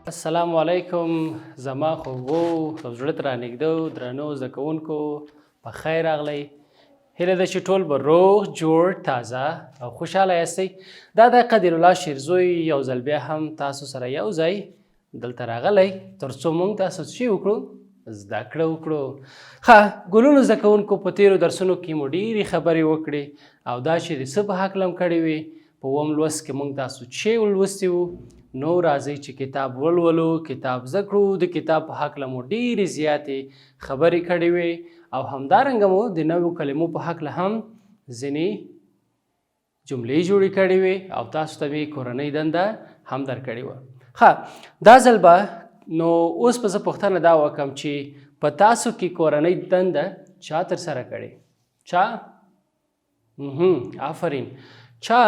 السلام علیکم زما خوږو او زړه ته رانږدو درنو زده کوونکو په خیر راغلی. هیله ده چې ټول به روغ جوړ تازه او خوشحاله یاستئ. دا د قدیر الله شیرزوی یو ځل بیا هم تاسو سره یو ځای دلته راغلی تر څو موږ تاسو څه وکړو زده کړه وکړو. ښه ګلونو زده کوونکو په تېرو درسونو کې مو ډېرې خبرې وکړې او دا چې د څه په هکله هم کړې وې. په اووم لوست کې موږ تاسو چې ولوستي وو. نو راځئ چې کتاب ولولو، کتاب زده کړو. د کتاب په هکله مو ډېرې زیاتې خبرې کړې وې او همدارنګه مو د نویو کلمو په هکله هم ځینې جملې جوړې کړې وې او تاسو ته مې کورنۍ دنده هم درکړې وه. ښه دا ځل به نو اوس به زه پوښتنه دا وکړم چې په تاسو کې کورنۍ دنده چا ترسره کړې؟ چا؟ آفرین. چا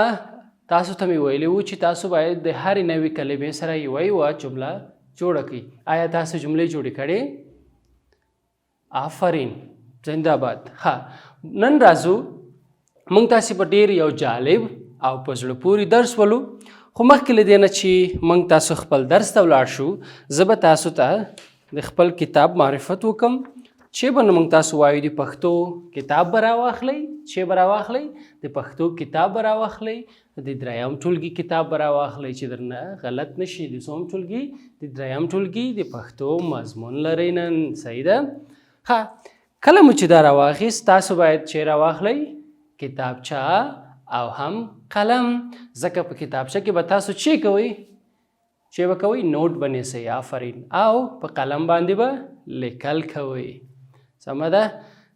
تاسو ته مې ویلي وو چې تاسو باید د هرې نوې کلمې سره یوه جمله جوړه کړئ. آیا تاسو جملې جوړې کړې؟ آفرین، زنده باد. ښه نن راځو موږ تاسې په ډېر یو جالب او په زړه پورې درس ولو. خو مخکې له دې نه چې موږ تاسو خپل درس ته ولاړ شو، زه به تاسو ته د خپل کتاب معرفت وکړم چې به موږ تاسو وایو د پښتو کتاب به راواخلئ. چې به راواخلئ د پښتو کتاب به راواخلئ، د دریم ټولګي کتاب به راواخلئ چې درنه غلط نشي. د څوم ټولګي؟ د دریم ټولګي د پښتو مضمون لرئ نن. صحیح ده؟ ښه کله مو چې دا راواخیست تاسو باید چې راواخلئ کتابچه او هم قلم. ځکه په کتابچه کې به تاسو چې کوئ چې به کوئ نوټ به نیسئ. آفرین. او په قلم باندې به لیکل کوئ. سمه ده؟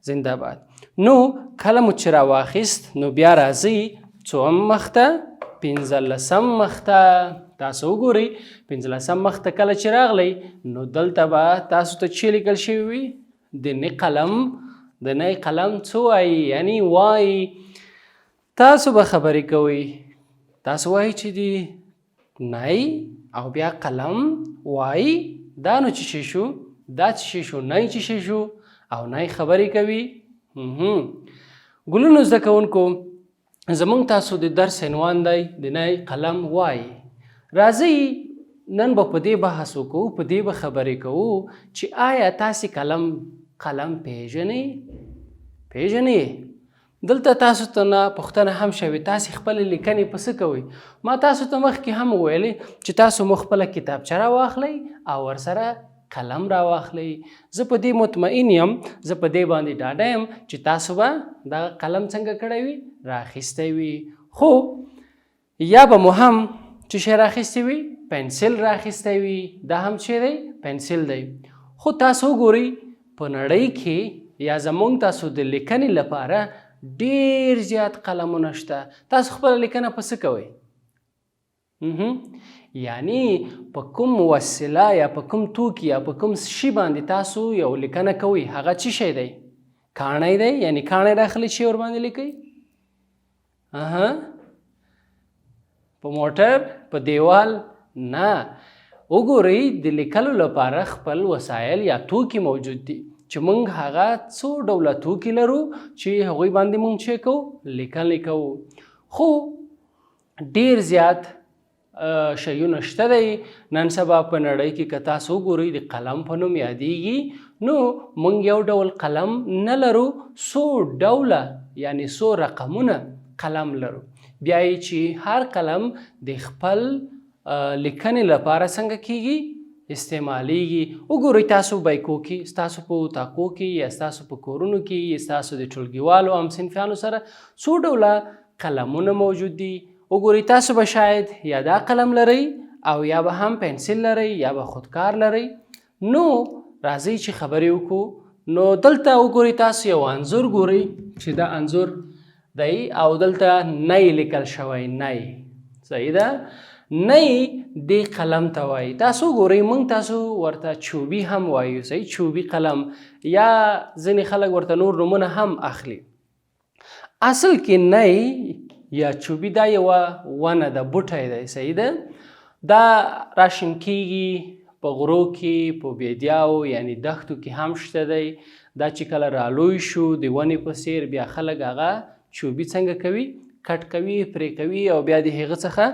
زنده باد. نو کله مو چې راواخیست نو بیا راځئ څوم مخ ته؟ 15 مخ ته. تاسو وګورئ 15 مخ ته کله چې راغلی نو دلته به تاسو ته چې لیکل شوي وي د نه قلم. د نه قلم څه وایي؟ یعنی وایي. تاسو به خبرې کوئ. تاسو وایي چې د نی او بیا قلم وایي. دا نو چې شي شو؟ دا چې شي شو؟ نی چې شي شو او نی خبرې کوي. ګلونو زده کوونکو زموږ تاسو د درس عنوان دی د نی قلم وایي. راځئ نن به په دې بحث وکړو، په دې به خبرې کوو چې آیا تاسې قلم پیژنئ؟ دلته تاسو ته نه پوښتنه هم شوې تاسې خپلې لیکنې په څه کوئ؟ ما تاسو ته مخکې هم وویلې چې تاسو مو خپله کتابچه راواخلئ او ورسره قلم راواخلئ. زه په دې مطمئن یم، زه په دې باندې ډاډه یم چې تاسو به دغه قلم څنګه کړی وي؟ راخیستی وي. خو یا به مو هم چې شی راخیستی وي؟ پنسل راخیستی وي. دا هم چې دی؟ پنسل دی. خو تاسو وګورئ په نړۍ کې یا زموږ تاسو د لیکنې لپاره ډېر زیات قلمونه شته. تاسو خپله لیکنه په څه کوئ؟ یعنی په کوم وسیله یا په کوم توکي یا په کوم شي باندې تاسو یو لیکنه کوئ هغه څه شی دی؟ کاڼی دی. یعنی کاڼی راخلی شي ور باندې لیکئ. په موټر، په دیوال نه. وګورئ د لیکلو لپاره خپل وسایل یا توکي موجود دي چې موږ هغه څو ډوله توکي لرو چې هغوی باندې موږ چې کوو لیکنې کوو. خو ډېر زیات شیونه شته دی نن سبا په نړۍ کې. که تاسو وګورئ د قلم په نوم یادیږي نو موږ یو ډول قلم نه لرو، څو ډوله یعنی څو رقمونه قلم لرو. بیا یې چې هر قلم د خپل لیکنې لپاره څنګه کیږي؟ استعمالیږي. وګورئ تاسو بایکو کې، ستاسو په اتاقو کې یا ستاسو په کورونو کې یا ستاسو د ټولګیوالو هم صنفیانو سره څو ډوله قلمونه موجود دي. وګورئ تاسو به شاید یا دا قلم لرئ او یا به هم پنسل لرئ یا به خودکار لرئ. نو راځئ چې خبرې وکړو. نو دلته وګورئ تاسو یو انځور ګورئ چې دا انځور دی او دلته نی لیکل شوی. نی. صحیح ده؟ نی دې قلم ته وایي. تاسو وګورئ موږ تاسو ورته چوبي هم وایو. صحیح؟ چوبي قلم یا ځینې خلک ورته نور نومونه هم اخلي. اصل کې نی یا چوبي دا یوه ونه ده، بوټی دی. صحیح ده؟ دا راشین کیږي په غرو کې، په بیدیاو یعنی دښتو کې هم شته دی. دا چې کله رالوی شو د ونې په څیر بیا خلک هغه چوبي څنګه کوي؟ کټ کوي پرې کوي او بیا د هغه څخه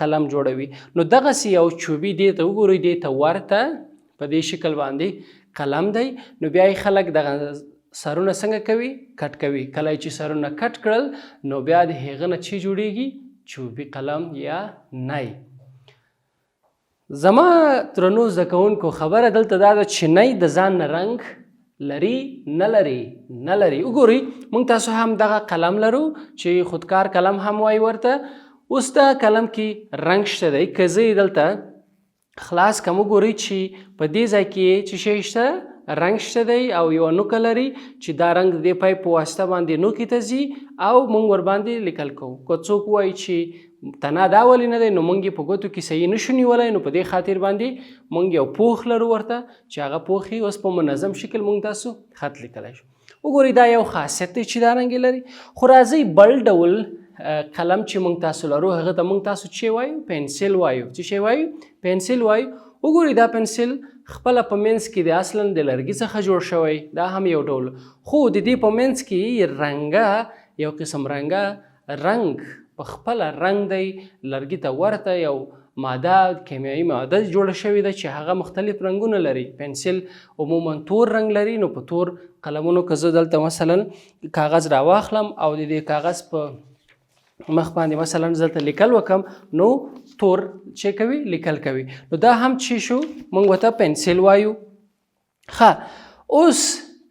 قلم جوړوي. نو دغسې یو چوبي دې ته وګورئ، دې ته ورته په دې شکل باندې قلم دی. نو بیا یې خلک دغه سرونه څنګه کوي؟ کټ کوي. کله چې سرونه کټ کړل نو بیا د هغه نه چې جوړیږي؟ چوبي قلم یا نی. زما درنو زده کوونکو خبره دلته دا ده چې نی د ځان نه رنګ لري نه لري؟ نه لري. وګورئ موږ تاسو هم دغه قلم لرو چې خودکار قلم هم وایي ورته. اوس دا قلم کې رنګ شته دی. که زه دلته خلاص کم وګورئ چې په دې ځای کې څه شی شته؟ رنګ شته دی او یوه نوکه لري چې دا رنګ د دې پایپ په واسطه باندې نوکې ته ځي او موږ ورباندې لیکل کوو. که څوک وایي چې تنه دا ولې نه دی نو موږ یې په ګوتو کې صحیح نشو نیولی، نو په دې خاطر باندې موږ یو پوښ لرو ورته چې هغه پوښ یې اوس په منظم شکل موږ تاسو خط لیکلی شو. وګورئ دا یو خاصیت دی چې دا رنګ لري. خو راځئ بل ډول قلم چې موږ تاسو لرو هغه ته موږ تاسو چې وایو؟ پنسل وایو. څه شی وایو؟ پنسل وایو. وګورئ دا پنسل خپله په منځ کې د اصلا د لرګي څخه جوړ شوی، دا هم یو ډول. خو د دې په منځ کې رنګه یو قسم رنګ په خپله رنګ دی، لرګي ته ورته یو ماده کیمیایي ماده جوړه شوې ده چې هغه مختلف رنګونه لري. پنسل عموما تور رنګ لري. نو په تور قلمونو که زه دلته مثلا کاغذ راواخلم او د دې کاغذ په مخ باندې مثلا دلته لیکل وکم نو تور چې کوي؟ لیکل کوي. نو دا هم چې شو موږ ورته پنسل وایو. ښه اوس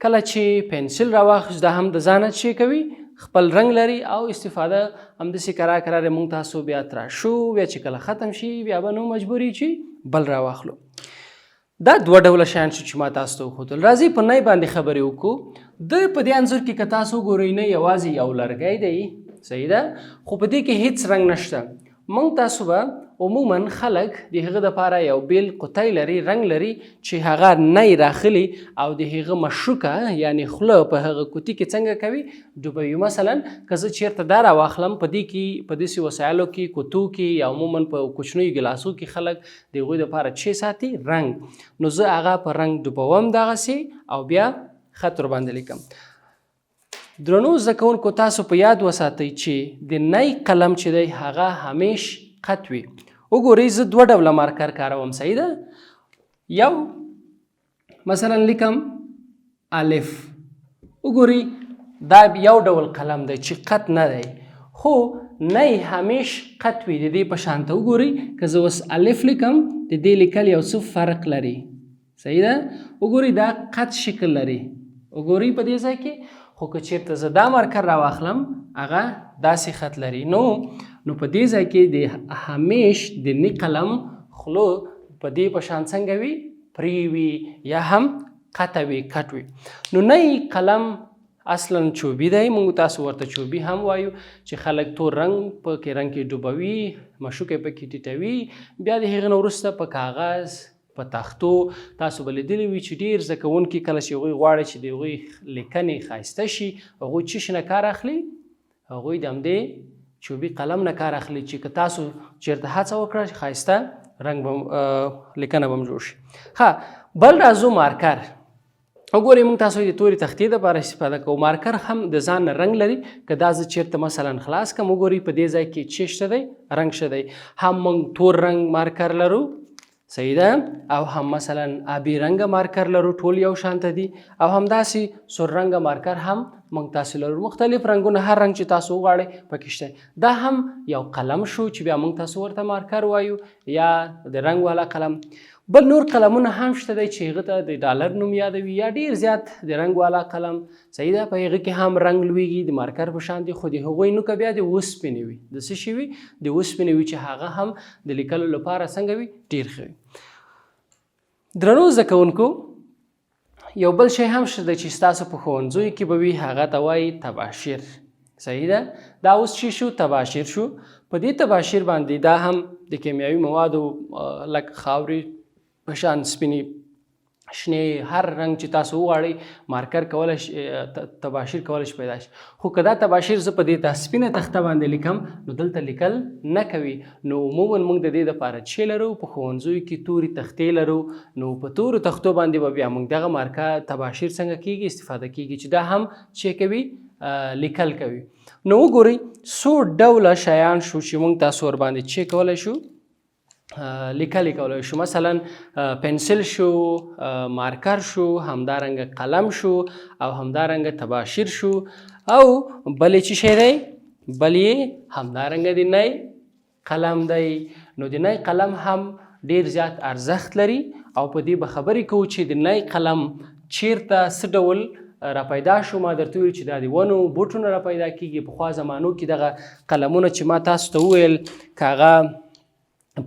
کله چې پنسل راواخیست دا هم د ځانه چې کوي؟ خپل رنګ لري او استفاده همداسې کراره موږ تاسو بیا تراشو، بیا چې کله ختم شي بیا به نو مجبوري چې بل راواخلو. دا دوه ډوله شیان شو چې ما تاسو ته وښودل. راځئ په نی باندې خبرې وکړو. د په دې انځور کې که تاسو وګورئ نه یوازې یو لرګی دی، صحیح ده، خو په دې کې هیڅ رنګ نشته. موږ تاسو به عموما خلک د هغه دپاره یو بیل قطی لري، رنګ لري چې هغه نی راخلي او د هغه مشوکه یعنی خوله په هغه قطي کې څنګه کوي؟ ډوبوي. مثلا که زه چیرته دا راواخلم په دې کې په داسې وسایلو کې کوتو کې یا عموما په کوچنیو ګلاسو کې خلک د هغوی دپاره چې ساتي رنګ، نو زه هغه په رنګ ډوبوم دغسې او بیا خط ورباندې لیکم. درنو زده کوونکو تاسو په یاد وساتئ چې د نی قلم چې دی هغه همیش خط وي. وګورئ زه دوه ډوله مارکر کاروم، صحیح ده. یو مثلا لیکم الف. وګورئ دا یو ډول قلم دی چې خط نه دی، خو نی همیش خط وي د دې په شانته. وګورئ که زه اوس الف لیکم د دې لیکل یو څه فرق لري، صحیح ده. وګورئ دا خط شکل لري. وګورئ په دې ځای کې. خو که چیرته زه دا مارکر راواخلم هغه داسې خط لري. نو په دې ځای کې د همیش د نی قلم خلو په دې په شان څنګه وي؟ پرې وي یا هم قطه وي، کټ وي. نو نی قلم اصلا چوبي دی. موږ تاسو ورته چوبي هم وایو چې خلک تور رنګ په کې رنګ کې ډوبوي، مشوکې پکې ټیټوي، بیا د هغې نه وروسته په کاغذ په تختو تاسو به لیدلی وي چې ډېر زده کوونکي کله چې هغوی غواړي چې د هغوی لیکنې ښایسته شي هغوی څه شي نه کار اخلي؟ هغوی د همدې چوبي قلم نه کار اخلي چې که تاسو چېرته هڅه وکړه چې ښایسته رنګ به لیکنه به هم جوړ شي. ښه بل راځو مارکر. وګورئ موږ تاسو د تورې تختې دپاره استفاده کوو. مارکر هم د ځان نه رنګ لري. که دا زه چېرته مثلا خلاص کړم وګورئ په دې ځای کې چې شته دی؟ رنګ شته دی. هم موږ تور رنګ مارکر لرو، صحیح ده، او هم مثلا آبي رنګه مارکر لرو، ټول یو شانته دي. او همداسې سور رنګه مارکر هم موږ تاسو لرو. مختلف رنګونه، هر رنګ چې تاسو وغواړئ پکې شته. دا هم یو قلم شو چې بیا موږ تاسو ورته مارکر وایو یا د رنګ والا قلم. بل نور قلمونه هم شته دی چې هغه ته د ډالر نوم یادوي یا ډېر زیات د رنګ والا قلم، صحیح ده. په هغه کې هم رنګ لویږي د مارکر په شان دي، خو د هغوی نوکه بیا د اوسپنې وي. د څه شي وي؟ د اوسپنې وي چې هغه هم د لیکلو لپاره څنګه وي؟ ډېر ښه وي. درنو زده کوونکو یو بل شی هم شته چې ستاسو په ښوونځیو کې به وي، هغه ته وایي تباشیر، صحیح ده. دا اوس چې شو تباشیر شو. په دې تباشیر باندې دا هم د کیمیاوي موادو لکه خاورې په شان سپینې شنې هر رنګ چې تاسو وغواړئ مارکر کولی شي، تباشیر کولی شي پیدا شي. خو که دا تباشیر زه په دې سپینه تخته باندې لیکم نو دلته لیکل نه کوي. نو عموما موږ د دې دپاره چې لرو په ښوونځیو کې تورې تختې لرو. نو په تورو تختو باندې به بیا موږ دغه مارکر تباشیر څنګه کیږي؟ استفاده کیږي چې دا هم چې کوي؟ لیکل کوي. نو وګورئ څو ډوله شیان شو چې موږ تاسو ورباندې چې کولی شو لیکل یې کولی شو. مثلا پنسل شو، مارکر شو، همدارنګه قلم شو او همدارنګه تباشیر شو او بل یې څه شی دی؟ بل یې همدارنګه د نی قلم دی. نو د نی قلم هم ډیر زیات ارزښت لري او په دې به خبرې کوو چې د نی قلم چیرته څه ډول را پیدا شو. ما درته ویل چې دا د ونو بوټونه را پیدا کېږي. پخوا زمانو کې دغه قلمونه چې ما تاسو ته وویل که هغه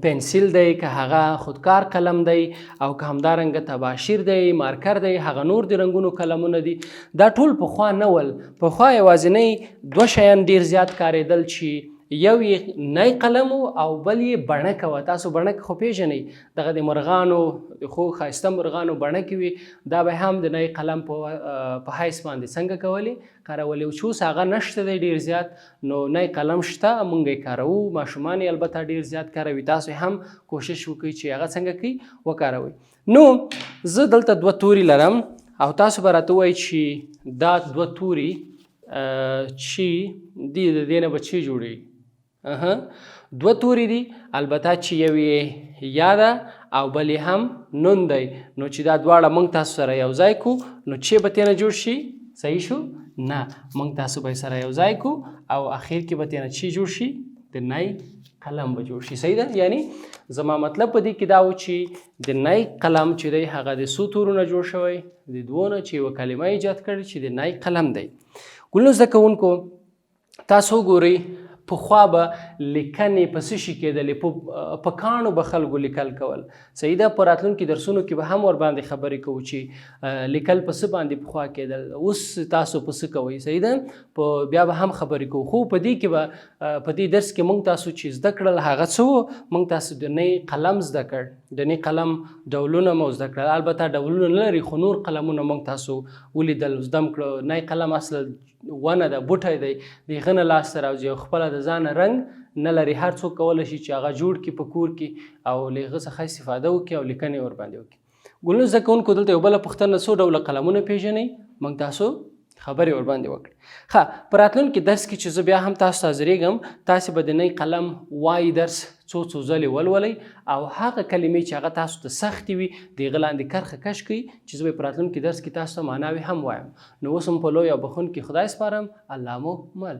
پنسل دی، که هغه خودکار قلم دی او که همدارنګه تباشیر دی، مارکر دی، هغه نور د رنګونو قلمونه دي، دا ټول پخوا نه ول. پخوا یوازینی دوه شیان ډیر زیات کارېدل چې یو یې نی قلم او بل یې بڼکه وه. تاسو بڼکه خو پیژنئ، دغه د مرغانو د خو ښایسته مرغانو بڼکې وي، دا به هم د نی قلم په حیث باندې څنګه کولې؟ کارولې. چې اوس هغه نشته دی ډیر زیات، نو نی قلم شته، موږ یې کاروو. ماشومان یې البته ډیر زیات کاروي. تاسو هم کوشش وکړئ چې هغه څنګه کوي وکاروئ. نو زه دلته دوه توري لرم او تاسو به راته وایئ چې دا دوه توري چې دي د دې نه به چې جوړوي. دوه توري دي، البته چې یو یې یا ده او بل یې هم نون دی. نو چې دا دواړه موږ تاسو سره یو ځای کو نو چې به ترېنه جوړ شي. صحیح شو؟ نه، موږ تاسو به یې سره یو ځای کو او اخر کې به ترېنه چې جوړ شي؟ د نی قلم به جوړ شي. صحیح ده؟ یعنی زما مطلب په دې کې دا و چې د نی قلم چې دی هغه د څو تورو نه جوړ شوی؟ د دوو نه، چې یوه کلمه ایجاد کړې چې د نی قلم دی. ګلنو زده کوونکو تاسو وګورئ پخوا به لیکنې په څه شي کېدلې؟ په کاڼو به خلکو لیکل کول. صحیح ده؟ په راتلونکي درسونو کې به هم ورباندې خبرې کوو چې لیکل په څه باندې پخوا کېدل، اوس تاسو په څه کوئ. صحیح ده؟ بیا به هم خبرې کوو. خو په دې کې به په دې درس کې موږ تاسو چې زده کړل هغه څه وو؟ موږ تاسو د نی قلم زده کړ، د نی قلم ډولونه مو زده کړل. البته ډولونه نه لري خو نور قلمونه موږ تاسو ولیدل، زده م کړو. نی قلم اصل ونه ده، بوټی دی، د هغه نه لاسته راوځي او خپله د ځانه رنګ نه لري. هر څوک کولی شي چې هغه جوړ کړي په کور کې او له هغه څخه استفاده وکړي او لیکنې یې ورباندې وکړي. ګلنو زده کوونکو دلته یو بله پوښتنه، څو ډوله قلمونه پیژنئ؟ موږ تاسو خبرې ورباندې وکړي. ښه، په راتلونکي درس کې چې زه بیا هم تاسو ته حاضرېږم، تاسې به د نی قلم وایي درس څو ځلې ولولئ او هغه کلمې چې هغه تاسو ته سختې وي د هغه لاندې کرښه کش کړئ چې زه به یې په راتلونکي درس کې تاسو ته معناوې هم وایم. نو اوس هم په لوی او بخښونکي خدای سپارم. الله مو مل.